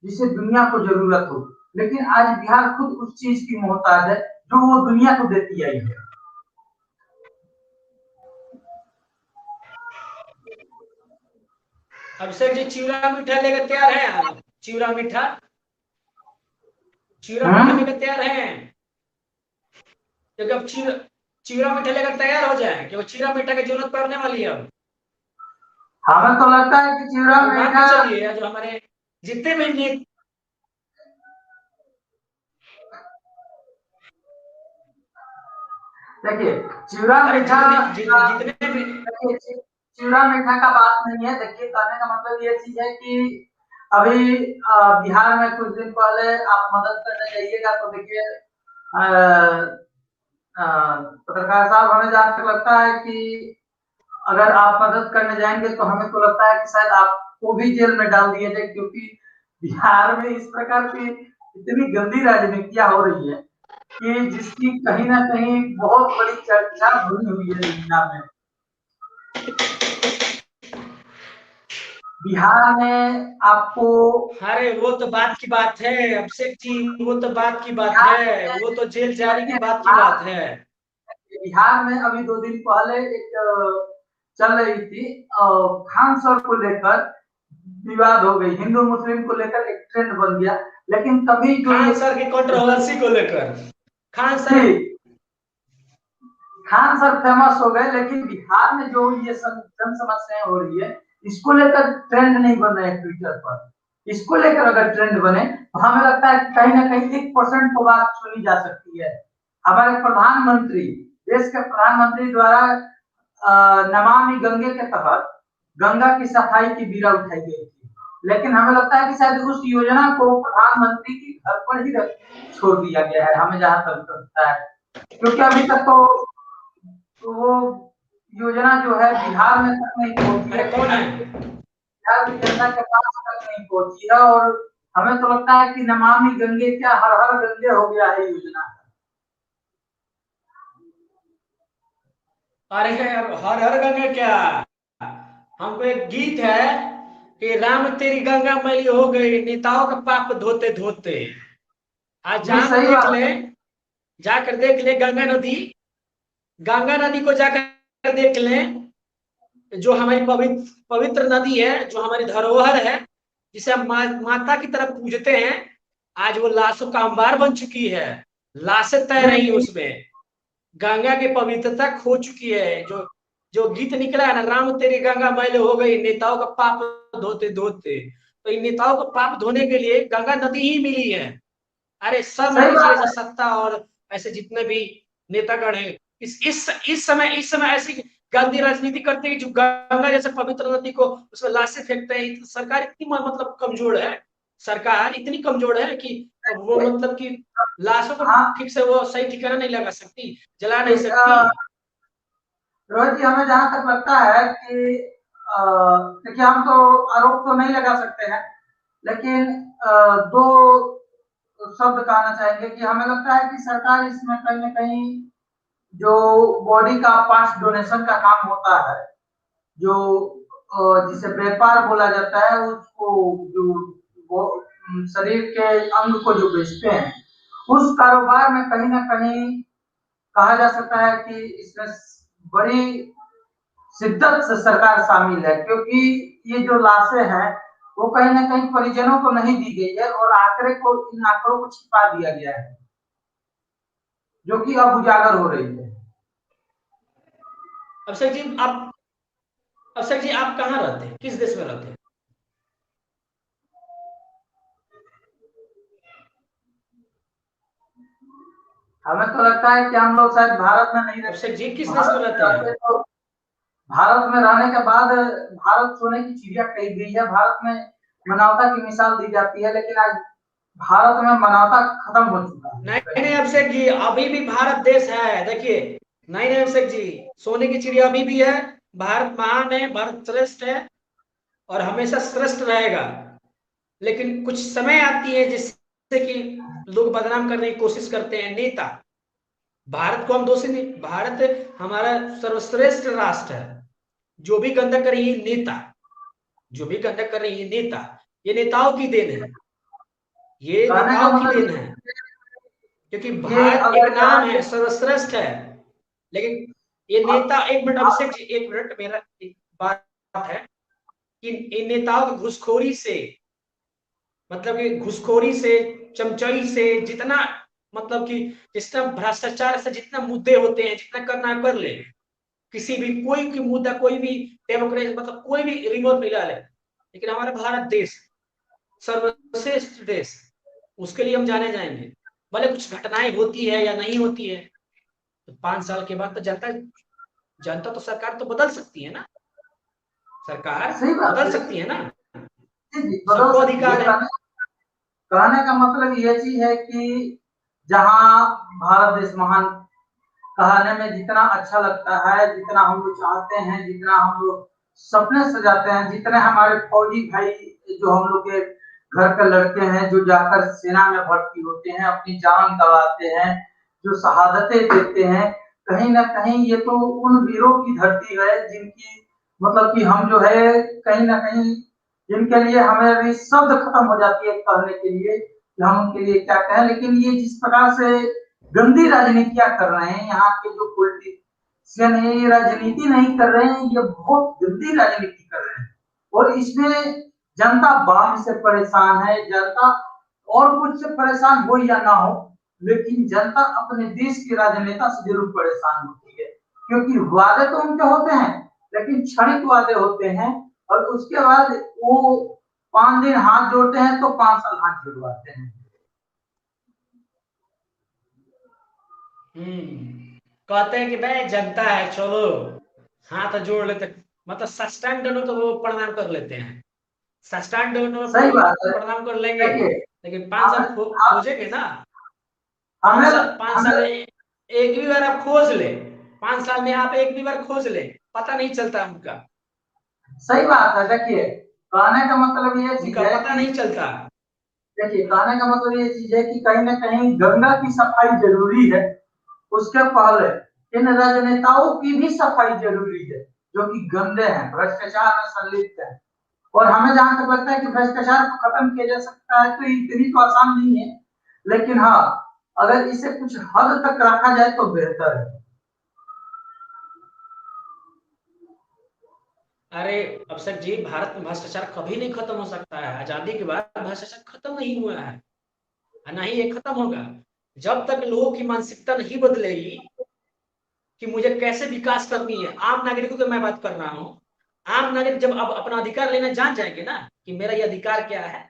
S2: जिसे दुनिया को जरूरत हो, लेकिन आज बिहार खुद उस चीज की मोहताज है जो वो दुनिया को देती आई है।
S1: अभिषेक जी चिवड़ा मीठा लेकर तैयार है आप, चिवड़ा मीठा, चिवड़ा मीठा
S2: हम्म।
S1: लेकर तैयार है, क्योंकि अब चिवड़ा मीठा लेकर तैयार हो जाए, क्योंकि चिवड़ा मीठा की जरूरत पड़ने वाली है अब।
S2: हमें तो लगता है कि चिवड़ा
S1: और मान
S2: मीठा,
S1: के चलिए जो हमारे जितने भी
S2: देखिए चिवड़ा
S1: अरे
S2: मीठा
S1: जितने भी
S2: देखिए चिवड़ा मीठा का बात नहीं है। देखिए कहने का मतलब ये चीज है कि अभी बिहार में कुछ दिन पहले आप मदद करने जाइएगा तो देखिए पत्रकार साहब, हमें जहाँ तक लगता है कि अगर आप मदद करने जाएंगे तो हमें तो लगता है कि शायद आपको भी जेल में डाल दिया जाए, क्योंकि बिहार में इस प्रकार की इतनी गंदी राजनीतियां हो रही है कि जिसकी कहीं ना कहीं बहुत बड़ी चर्चा हुई हुई है दुनिया में। बिहार में आपको
S1: अरे वो तो बात की बात है अभिषेक जी, वो तो बात की बात
S2: बिहार
S1: है,
S2: में
S1: वो तो जेल जाने की
S2: देखिए
S1: बात की बात है।
S2: बिहार में अभी 2 दिन पहले एक चल रही थी खान सर को लेकर विवाद हो गई, हिंदू मुस्लिम को लेकर एक ट्रेंड बन गया। लेकिन तभी जो ये
S1: खान सर की कंट्रोवर्सी को लेकर, खान सर,
S2: जी खान सर फेमस हो गए, लेकिन बिहार में जो ये जन समस्याएं हो रही है इसको लेकर ट्रेंड नहीं बन रहे हैं ट्विटर पर। इसको लेकर अगर ट्रेंड बने तो हमें लगता है कहीं ना कहीं 1% तो बात सुनी जा सकती है। हमारे प्रधानमंत्री, देश के प्रधानमंत्री द्वारा नमामि गंगे के तहत गंगा की सफाई की बीड़ा उठाई गई थी, लेकिन हमें लगता है कि शायद उस योजना को प्रधानमंत्री के घर पर ही छोड़ दिया गया है, हमें जहां तक लगता है। क्योंकि अभी तक तो वो योजना जो है बिहार में तक नहीं पहुंची
S1: अरे
S2: है,
S1: कौन है?
S2: बिहार की जनता के पास तक नहीं पहुंची है। और हमें तो लगता है कि नमामि गंगे क्या हर हर गंगे हो गया है योजना।
S1: अरे हर हर गंगा क्या, हमको एक गीत है कि राम तेरी गंगा मैली हो गई नेताओं का पाप धोते धोते। आज
S2: जी
S1: जहां भी
S2: सही
S1: देख
S2: बात
S1: ले,
S2: है।
S1: जाकर देख ले गंगा नदी, गंगा नदी को जाकर देख ले, जो हमारी पवित्र पवित्र नदी है, जो हमारी धरोहर है, जिसे हम माता की तरह पूजते हैं, आज वो लाशों का अंबार बन चुकी है। लाशें तैर रही उसमें, गंगा की पवित्रता खो चुकी है। जो जो गीत निकला है ना, राम तेरी गंगा मैल हो गई, नेताओं का पाप धोते धोते, तो इन नेताओं को पाप धोने के लिए गंगा नदी ही मिली है। अरे सब
S2: सही
S1: मिलनी चाहिए,
S2: बात
S1: ऐसा
S2: है।
S1: सत्ता और ऐसे जितने भी नेतागण हैं, इस समय ऐसी गंदी राजनीति करते हैं, जो गंगा जैसे पवित्र नदी को उसमें लाशें फेंकते हैं। सरकार इतनी मतलब कमजोर है, सरकार इतनी कमजोर है कि वो मतलब कि लाशों को
S2: हाँ,
S1: ठीक से वो सही ठिकाना नहीं लगा सकती, जला नहीं सकती।
S2: रोहित जी, हमें जहां तक लगता है कि देखिए, हम तो आरोप तो नहीं लगा सकते हैं, लेकिन दो शब्द कहना चाहेंगे कि हमें लगता है कि सरकार इसमें कहीं ना कहीं जो बॉडी का पार्ट्स डोनेशन का काम होता है, जो जिसे व्यापार बोला जाता है, उसको जो वो शरीर के अंग को जो बेचते हैं, उस कारोबार में कहीं ना कहीं कहा जा सकता है कि इसमें बड़ी शिद्दत से सरकार शामिल है, क्योंकि ये जो लाशें हैं वो कहीं ना कहीं परिजनों को नहीं दी गई है, और इन आंकड़ों को छिपा दिया गया है, जो कि अब उजागर हो रही है।
S1: अभिषेक जी आप अभिषेक जी आप कहाँ रहते हैं, किस देश में रहते हैं?
S2: हमें तो लगता है कि हम लोग शायद भारत में नहीं रहते,
S1: अभिषेक जी
S2: क्योंकि
S1: किस देश में
S2: भारत में
S1: रहते हैं?
S2: रहते तो भारत में रहने के बाद भारत सोने की चिड़िया कही गई है, भारत में मानवता की मिसाल दी जाती है, लेकिन आज भारत में मानवता खत्म हो चुका है
S1: नहीं
S2: कहीं
S1: नहीं
S2: ना कहीं।
S1: अभिषेक जी, अभी भी भारत देश है, देखिए। नहीं नहीं अभिषेक जी, सोने की चिड़िया अभी भी है। भारत महान है, भारत श्रेष्ठ है और हमेशा श्रेष्ठ रहेगा। लेकिन कुछ समय आती है जिससे कि लोग बदनाम करने की कोशिश करते हैं नेता। भारत को हम दोषी नहीं, भारत हमारा सर्वश्रेष्ठ राष्ट्र है। जो भी गंदा करे ये नेता, जो भी गंदा करे ये नेता, ये नेताओं की देन है, ये
S2: कहने का
S1: नेताओं की
S2: मतलब
S1: देन है। क्योंकि
S2: ये
S1: भारत एक
S2: अगर
S1: नाम है, सर्वश्रेष्ठ है, लेकिन ये नेता, एक मिनट अभिषेक जी, एक मिनट, मेरा एक बात है कि इन नेताओं की घुसखोरी से, मतलब कि घुसखोरी से, चमचई से, जितना मतलब कि जितना भ्रष्टाचार से जितना मुद्दे होते हैं, जितना करना कर ले, किसी भी कोई भी मुद्दा, कोई भी डेमोक्रेसी, मतलब कोई भी रिमोट मिला ले, लेकिन हमारा भारत देश सर्वश्रेष्ठ देश, उसके लिए हम जाने जाएंगे। भले कुछ घटनाएं होती है या नहीं होती है, तो 5 साल के बाद तो जनता जनता तो सरकार तो बदल सकती है ना, सरकार
S2: सही बात
S1: बदल
S2: है।
S1: सकती है ना,
S2: जी जी, बदल
S1: सबको
S2: सकती है।
S1: अधिकार है।
S2: कहने का मतलब ये चीज है कि जहाँ भारत देश महान कहने में जितना अच्छा लगता है, जितना हम लोग चाहते हैं, जितना हम लोग सपने सजाते हैं, जितने हमारे फौजी भाई जो हम लोग के घर के लड़के हैं, जो जाकर सेना में भर्ती होते हैं, अपनी जान गंवाते हैं, जो शहादतें देते हैं, कहीं ना कहीं ये तो उन वीरों की धरती है, जिनकी मतलब कि हम जो है कहीं ना कहीं जिनके लिए हमें शब्द खत्म हो जाती है कहने के लिए कि हम उनके लिए क्या कहें। लेकिन ये जिस प्रकार से गंदी राजनीतियां कर रहे हैं यहाँ के जो पॉलिटिशियन है, ये राजनीति नहीं कर रहे हैं, ये बहुत गंदी राजनीति कर रहे हैं, और इसमें जनता बाढ़ से परेशान है। जनता और कुछ से परेशान हो या ना हो, लेकिन जनता अपने देश के राजनेता से जरूर परेशान होती है, क्योंकि वादे तो उनके होते हैं, लेकिन क्षणिक वादे होते हैं, और उसके बाद वो 5 दिन हाथ जोड़ते हैं तो 5 साल हाथ जोड़वाते हैं।
S1: कहते हैं कि भाई जनता है, चलो हाथ जोड़ लेते, मतलब साष्टांग दंडवत तो वो प्रणाम कर लेते हैं, साष्टांग दंडवत
S2: सही बात है।
S1: प्रणाम कर लेंगे।
S2: देखिए,
S1: लेकिन 5 साल
S2: हमें
S1: खोजेंगे ना,
S2: हमें
S1: 5 साल
S2: हमें
S1: में एक भी बार आप खोज ले, 5 साल में आप एक भी बार खोज ले, पता नहीं चलता उनका,
S2: सही बात है। देखिए, कहने का मतलब ये चीज
S1: उनका
S2: है
S1: पता
S2: कि
S1: नहीं चलता।
S2: देखिए, कहने का मतलब ये चीज है कि कहीं ना कहीं गंगा की सफाई जरूरी है, उसके पहले इन राजनेताओं की भी सफाई जरूरी है, जो कि गंदे हैं, भ्रष्टाचार में संलिप्त है। और हमें जहां तक लगता है कि भ्रष्टाचार को खत्म किया जा सकता है, तो इतनी तो आसान नहीं है, लेकिन हाँ, अगर इसे कुछ हद तक रखा जाए तो बेहतर है।
S1: अरे अफसर जी, भारत में भ्रष्टाचार कभी नहीं खत्म हो सकता है। आजादी के बाद भ्रष्टाचार खत्म नहीं हुआ है और ना ही ये खत्म होगा। जब तक लोगों की मानसिकता नहीं बदलेगी कि मुझे कैसे विकास करनी है, आम नागरिकों की मैं बात कर रहा हूँ। आम नागरिक जब अब अपना अधिकार लेना जान जाएंगे ना कि मेरा ये अधिकार क्या है,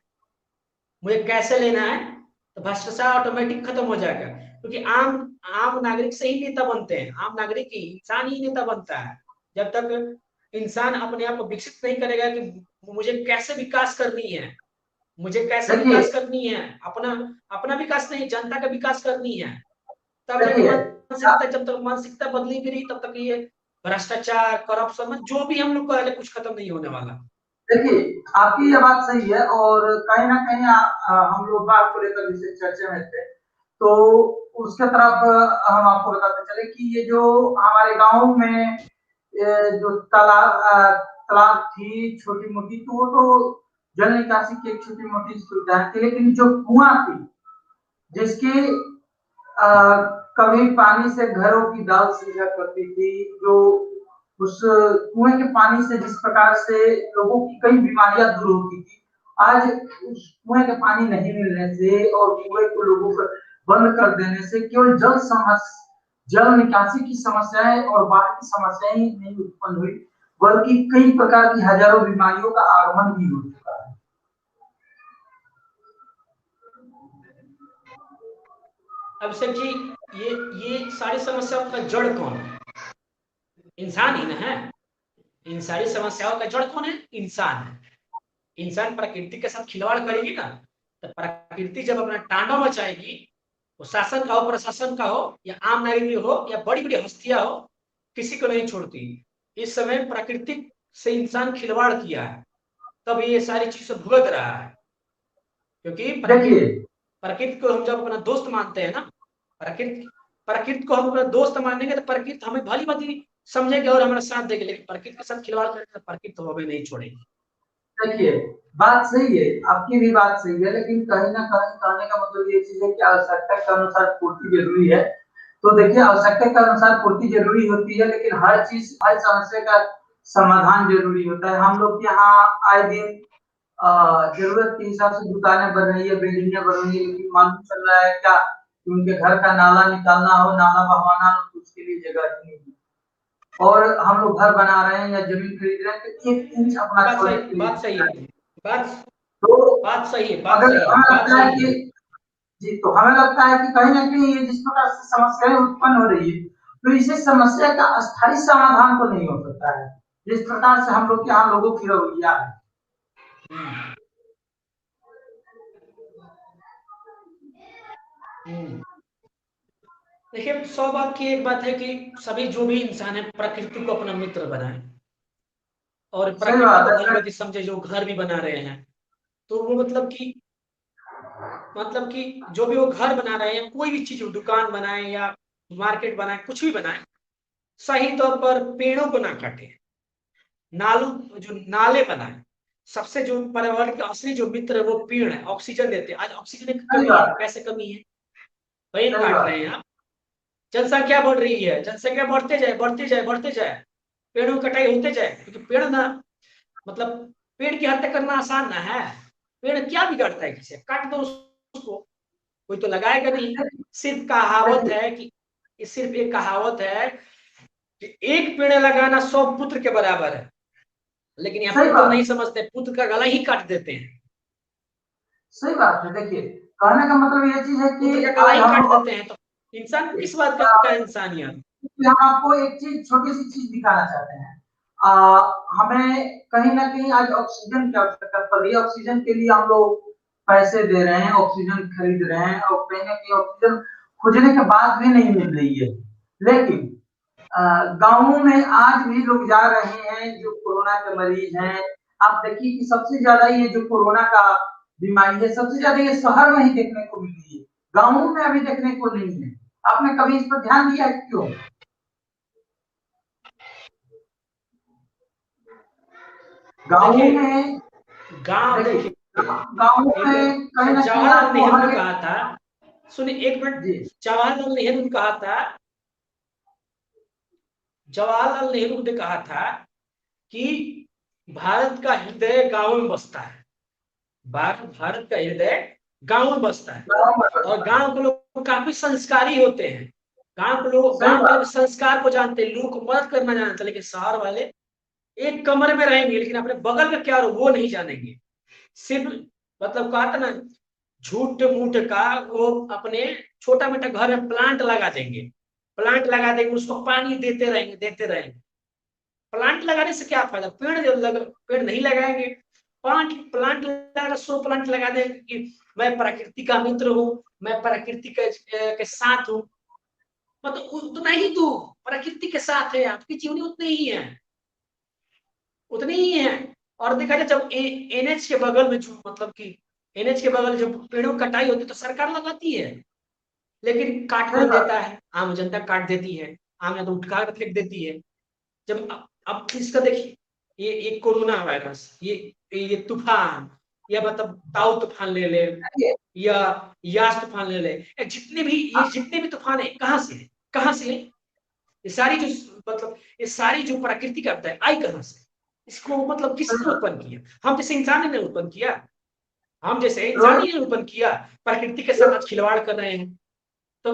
S1: मुझे कैसे लेना है, तो भ्रष्टाचार ऑटोमेटिक खत्म हो जाएगा। क्योंकि आम आम नागरिक से ही नेता बनते हैं। आम नागरिक ही, इंसान ही नेता बनता है। जब तक इंसान अपने आप को विकसित नहीं करेगा कि मुझे कैसे विकास करनी है, मुझे कैसे
S2: देखिए
S1: विकास करनी है, अपना अपना विकास नहीं, जनता का विकास करनी है, तब जाके
S2: देखिए
S1: मानसिकता, जब तक मानसिकता बदली भी नहीं तब तक ये भ्रष्टाचार, करप्शन, जो भी हम लोग कर कुछ खत्म नहीं होने वाला।
S2: देखिए आपकी ये बात सही है, और कहीं ना कहीं हम लोग बात को लेकर विशेष चर्चा में थे, तो उसके तरफ हम आपको बताते चले कि ये जो हमारे गांव में जो तालाब थी छोटी मोटी, तो वो तो जल निकासी की एक छोटी मोटी सुविधा थी, लेकिन जो कुआं थी जिसकी कभी पानी से घरों की दाल सींचा करती थी, जो उस कुएं के पानी से जिस प्रकार से लोगों की कई बीमारियां दूर होती थी, आज उस कुएं के पानी नहीं मिलने से और कुएं को लोगों को बंद कर देने से केवल जल निकासी की समस्याएं और बाढ़ की समस्याएं ही नहीं उत्पन्न हुई, बल्कि कई प्रकार की हजारों बीमारियों का आगमन भी हो चुका है।
S1: अभिषेक जी, ये सारी समस्याओं का जड़ कौन है? इंसान ही ना है। इन सारी समस्याओं का जड़ कौन है? इंसान है। इंसान प्रकृति के साथ खिलवाड़ करेगी ना, तो प्रकृति जब अपना तांडव मचाएगी, वो शासन का हो, प्रशासन का हो, या आम नागरिक हो, या बड़ी बड़ी हस्तियां हो, किसी को नहीं छोड़ती। इस समय प्रकृति से इंसान खिलवाड़ किया है, तब ये सारी चीजें भुगत रहा है। क्योंकि प्रकृति
S2: देखिए
S1: प्रकृति को हम जब अपना दोस्त मानते हैं ना, प्रकृति प्रकृति को हम अपना दोस्त मानेंगे तो प्रकृति हमें भली भांति समझेगी और हमारा साथ देगी। लेकिन प्रकृति के साथ खिलवाड़ करेंगे तो प्रकृति तो हमें नहीं छोड़ेगी।
S2: देखिए बात सही है, आपकी भी बात सही है, लेकिन कहीं ना कहीं कहने का मतलब ये चीज है कि आवश्यकता के अनुसार पूर्ति जरूरी है। तो देखिए आवश्यकता के अनुसार पूर्ति जरूरी होती है, लेकिन हर चीज, हर समस्या का समाधान जरूरी होता है। हम लोग यहाँ आए दिन जरूरत के हिसाब से दुकानें बन रही है, बिल्डिंगें बन रही है, लेकिन मालूम चल रहा है क्या कि उनके घर का नाला निकालना हो, नाला बहवाना हो, तो उसके लिए जगह ही नहीं है। और हम लोग घर बना रहे हैं या जमीन खरीद रहे हैं तो 1 इंच अपना छोड़ने के लिए
S1: बात सही है। बात
S2: तो
S1: बात सही है। बात
S2: अगर
S1: सही है।
S2: हमें
S1: बात
S2: लगता है
S1: सही
S2: कि
S1: है।
S2: जी, तो हमें लगता है कि कहीं ना कहीं ये जिस प्रकार से समस्याएं उत्पन्न हो रही है, तो इसे समस्या का अस्थायी समाधान तो नहीं हो सकता है, जिस प्रकार से हम लोग के यहाँ लोगों की रवैया है।
S1: देखिए, सौभाग्य की एक बात है कि सभी जो भी इंसान है प्रकृति को अपना मित्र बनाए और
S2: सही
S1: प्रकृति
S2: बात
S1: को भली
S2: है।
S1: भांति समझे। जो घर भी बना रहे हैं, तो वो मतलब कि जो भी वो घर बना रहे हैं, कोई भी चीज, दुकान बनाए या मार्केट बनाए, कुछ भी बनाए, सही तौर पर पेड़ों को ना काटे, नालों जो नाले बनाए। सबसे जो पर्यावरण के असली जो मित्र है वो पेड़ है, ऑक्सीजन देते हैं। आज ऑक्सीजन की
S2: सही
S1: कमी है,
S2: बात है।
S1: कैसे कमी है? पेड़
S2: सही
S1: काट
S2: बात
S1: रहे हैं आप। जनसंख्या बढ़ रही है, जनसंख्या बढ़ते जाए, बढ़ते जाए, बढ़ते जाए, पेड़ों की कटाई होते जाए। क्योंकि पेड़ ना, मतलब पेड़ की हत्या करना आसान ना है। पेड़ क्या बिगाड़ता है? किसे काट दो उसको, कोई तो लगाएगा नहीं।
S2: है।
S1: सिर्फ कहावत
S2: देखिए
S1: है कि, सिर्फ एक कहावत है कि एक पेड़ लगाना 100 पुत्र के बराबर है। लेकिन यहाँ
S2: सही
S1: पुत्र
S2: बात
S1: नहीं समझते, पुत्र का गला ही काट देते हैं।
S2: सही बात है। देखिए कहने का मतलब ये चीज है
S1: पुत्र
S2: कि
S1: का गला
S2: आज
S1: ही
S2: हम
S1: काट
S2: लोग
S1: देते हैं, तो इंसान किस बात का इंसान है?
S2: हम आपको एक चीज, छोटी सी चीज दिखाना चाहते हैं। हमें कहीं ना कहीं आज ऑक्सीजन की आवश्यकता पड़ रही है, ऑक्सीजन के लिए हम लोग पैसे दे रहे हैं, ऑक्सीजन खरीद रहे हैं, और कहीं ना कहीं ऑक्सीजन खोजने के बाद भी नहीं मिल रही है। लेकिन गांवों में आज भी लोग जा रहे हैं जो कोरोना के मरीज हैं। आप देखिए कि सबसे ज्यादा ये जो कोरोना का बीमारी है, सबसे ज्यादा ये शहर में ही देखने को मिल रही है, गांवों में अभी देखने को नहीं है। आपने कभी इस पर ध्यान दिया है? क्यों? गांवों
S1: देखिए,
S2: में
S1: गांव
S2: देखिए
S1: देखिए,
S2: गांवों
S1: एक
S2: में कहीं ना कहीं
S1: जवाहरलाल
S2: आपको
S1: नेहरू ने
S2: हर एक
S1: कहा था, सुनिए एक मिनट।
S2: जी
S1: जवाहरलाल नेहरू ने कहा था, जवाहरलाल नेहरू ने कहा था कि भारत का हृदय गांव में बसता है। भारत का हृदय गांव में बसता है, और गांव के लोग काफी संस्कारी होते हैं।
S2: सही
S1: गांव के
S2: बात।
S1: लोग संस्कार को जानते हैं, लोग को मदद करना जानते हैं। लेकिन शहर वाले एक कमरे में रहेंगे, लेकिन अपने बगल में क्या हो वो नहीं जानेंगे। सिर्फ मतलब कहा था ना, झूठ मूठ का वो अपने छोटा मोटा घर में प्लांट लगा देंगे। उसको पानी देते रहेंगे। प्लांट लगाने से क्या फायदा? पेड़ नहीं लगाएंगे। प्लांट लगा, 100 प्लांट लगा देंगे कि मैं प्रकृति का मित्र हूँ, मैं प्रकृति के साथ हूँ। मतलब उतना ही तो प्रकृति के साथ है, आपकी जीवनी उतनी ही है, उतनी ही है। और देखा जाए जब एनएच के बगल में मतलब कि एनएच के बगल जब पेड़ों की कटाई होती है तो सरकार लगाती है, लेकिन काट
S2: सही
S1: कौन
S2: बात।
S1: देता है? आम जनता काट देती है, आम जनता उठा कर फेंक देती है। जब अब इसका देखिए, ये कोरोना वायरस, ये तूफान, या मतलब ताऊ तूफान ले ले, या यास तूफान ले ले, जितने भी तूफान है, कहाँ से है? ये सारी जो मतलब ये सारी जो प्राकृतिक आपदा है, आई कहाँ से? इसको मतलब
S2: सही
S1: किसने
S2: बात।
S1: उत्पन्न किया? हम जैसे इंसान ने उत्पन्न किया। हम जैसे इंसान
S2: रोहित
S1: ही ने उत्पन्न किया, प्रकृति के साथ आज खिलवाड़ कर रहे हैं। तो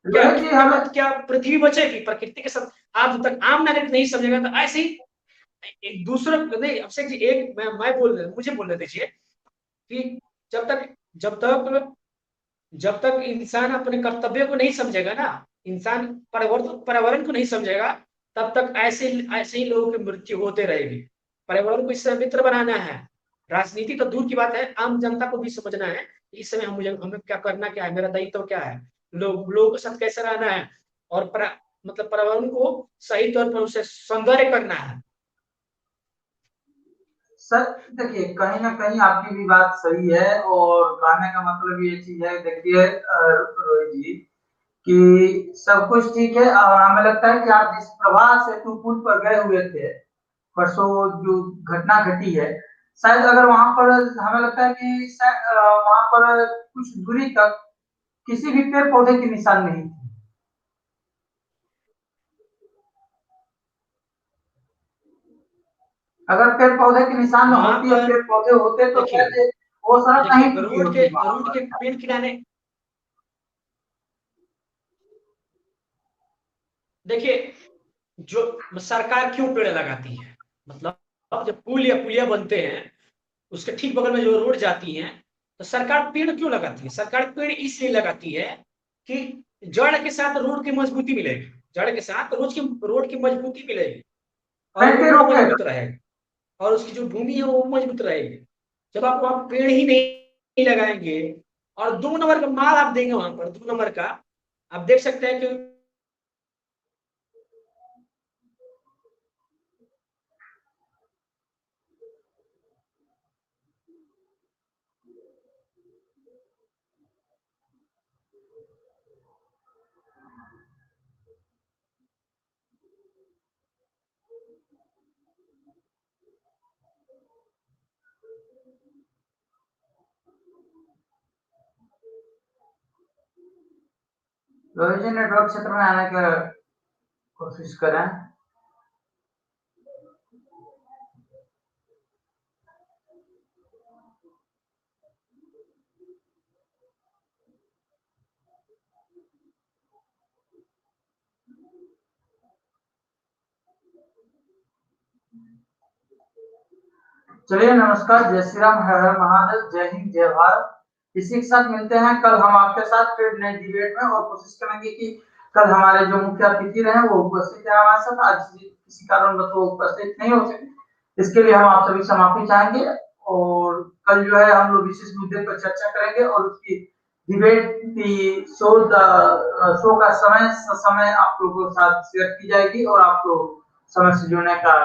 S1: क्या
S2: रोहित जी
S1: क्या
S2: हमें।
S1: बात, क्या पृथ्वी बचेगी प्रकृति के साथ? आज तक आम नागरिक नहीं समझेगा, तो ऐसे ही एक दूसरे नहीं। अभिषेक जी, एक मैं मुझे बोलने दीजिए कि जब तक जब तक जब तक इंसान अपने कर्तव्य को नहीं समझेगा ना, इंसान पर्यावरण को नहीं समझेगा, तब तक ऐसे ऐसे ही लोगों की मृत्यु होते रहेगी। पर्यावरण को इससे मित्र बनाना है। राजनीति तो दूर की बात है, आम जनता को भी समझना है इस समय हमें क्या करना, क्या है मेरा दायित्व, क्या है, लोगों के साथ कैसे रहना है, और मतलब पर्यावरण को सही तौर पर उसे सौंदर्य करना है।
S2: सर देखिए, कहीं ना कहीं आपकी भी बात सही है, और कहने का मतलब ये चीज है, देखिए रोहित जी, कि सब कुछ ठीक है, और हमें लगता है कि आप जिस प्रवाह सेतु पुल पर गए हुए थे परसों, जो घटना घटी है, शायद अगर वहां पर, हमें लगता है कि शायद वहां पर कुछ दूरी तक किसी भी पेड़ पौधे के निशान नहीं थे। अगर पेड़ पौधे के निशान
S1: वहां
S2: होती,
S1: पर
S2: पेड़ पौधे होते, तो
S1: देखिए
S2: शायद वो सड़क नहीं
S1: देखिए
S2: टूटी होती वहां
S1: रोड के
S2: पर।
S1: पेड़ किनारे, देखिए जो सरकार क्यों पेड़ लगाती है, मतलब अब जब पुल या पुलिया बनते हैं, उसके ठीक बगल में जो रोड जाती है, तो सरकार पेड़ क्यों लगाती है? सरकार पेड़ इसलिए लगाती है कि जड़ के साथ रोड की मजबूती मिलेगी, जड़ के साथ रोड की मजबूती मिलेगी, और
S2: फैलते
S1: रोड
S2: रोकेगा।
S1: मजबूत रहेगा, और उसकी जो भूमि है वो मजबूत रहेगी। जब आप वहां पेड़ ही नहीं लगाएंगे, और 2 नंबर का माल आप देंगे वहां पर, 2 नंबर का, आप देख सकते हैं कि
S2: रोहित जी नेटवर्क क्षेत्र में आने का कोशिश करें। चलिए, नमस्कार, जय श्री राम, हर हर महादेव, जय हिंद, जय भारत। इसी के साथ मिलते हैं कल हम आपके साथ फिर नए डिबेट में, और कोशिश करेंगे कि कल हमारे जो मुख्य अतिथि रहे वो उपस्थित है हमारे साथ। आज किसी कारणवश वो उपस्थित नहीं हो सके, इसके लिए हम आप सभी से माफी चाहेंगे। और कल जो है हम लोग विशेष मुद्दे पर चर्चा करेंगे, और उसकी डिबेट की शो का समय आप लोगों के साथ शेयर की जाएगी, और आप लोग समय से जुड़ने का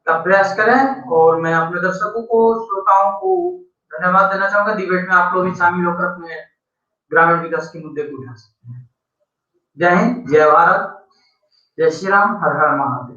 S2: प्रयास करें। और मैं अपने दर्शकों को, श्रोताओं को धन्यवाद देना चाहूंगा। डिबेट में आप लोग भी शामिल होकर अपने ग्रामीण विकास के मुद्दे को उठा सकते हैं। जय हिंद, जय भारत, जय श्री राम, हर हर महादेव।